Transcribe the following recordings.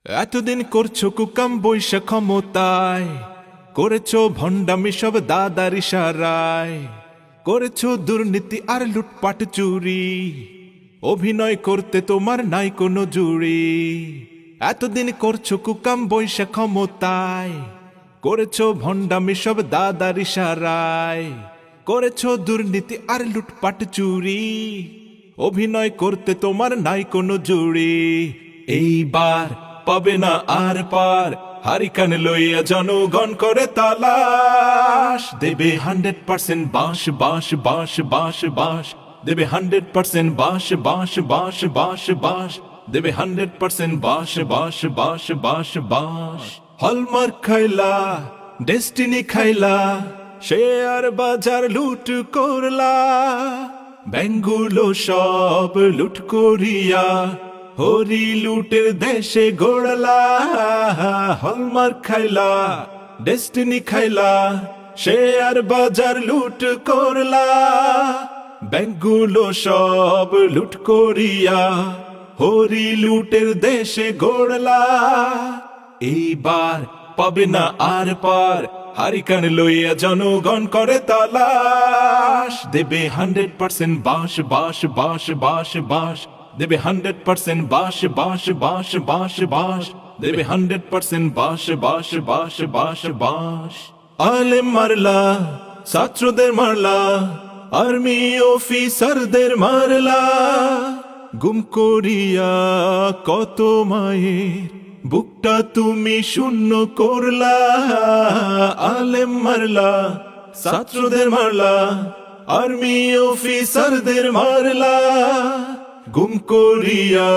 এতদিন করছো কুকাম বৈশা ক্ষমতায়, করেছো ভণ্ডামি সব দাদার ইশারায়, করেছো দুর্নীতি আর লুটপাট চুরি, অভিনয় করতে তোমার নাই কোনো জুড়ি। এতদিন করছো কুকাম বৈশা ক্ষমতায়, করেছো ভণ্ডামি সব দাদার ইশারায়, করেছো দুর্নীতি আর লুটপাট চুরি, অভিনয় করতে তোমার নাই কোনো জুড়ি। এইবার পাবে না আর পার, হারিকান লইয়া জনগণ করে তালাশ, দেবে 100% বাঁশ বাঁশ বাঁশ বাঁশ বাঁশ, দেবে 100% বাঁশ বাঁশ বাঁশ বাঁশ বাঁশ, দেবে 100% বাঁশ বাঁশ বাঁশ বাঁশ বাঁশ। হলমার্ক খাইলা, ডেস্টিনি খাইলা, শেয়ার বাজার লুট করলা, ব্যাঙ্গুলো সব লুট করিয়া হরি লুটের দেশে গড়লা। হলমার্ক খাইলা, ডেস্টিনি খাইলা, শেয়ার বাজার লুট করলা, ব্যাঙ্কগুলো সব লুট করিয়া হরি লুটের দেশে গড়লা। এইবার পাবে না আর পার, হারিকান লইয়া জনগণ করে তালাশ, দেবে 100% বাঁশ বাঁশ বাঁশ বাঁশ বাঁশ, দেবে 100% বাঁশ বাঁশ বাঁশ বাঁশ বাঁশ, দেবে 100% বাঁশ বাঁশ বাঁশ বাঁশ বাঁশ। আলেম মারলা, ছাত্রদের মারলা, আর্মি অফিসারদের মারলা, গুম করিয়া কত মায়ের বুকটা তুমি শূন্য করলা। আলেম মারলা, ছাত্রদের মারলা, আর্মি অফিসারদের মারলা, গুম করিয়া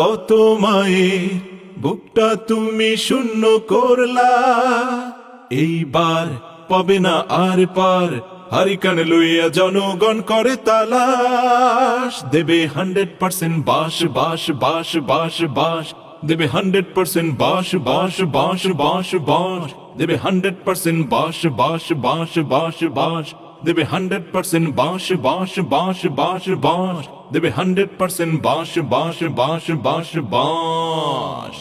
কত মায়ের বুকটা তুমি শূন্য করলা। এইবার পাবে না আর পার, হারিকান লইয়া জনগণ করে তালাশ, দেবে 100% বাঁশ বাঁশ বাঁশ বাঁশ বাঁশ, দেবে 100% বাঁশ বাঁশ বাঁশ বাঁশ বাঁশ, দেবে 100% বাঁশ বাঁশ বাঁশ বাঁশ বাঁশ, দেবে 100% বাঁশ বাঁশ বাঁশ বাঁশ বাঁশ, দেবে 100% বাঁশ বাঁশ বাঁশ বাঁশ বাঁশ।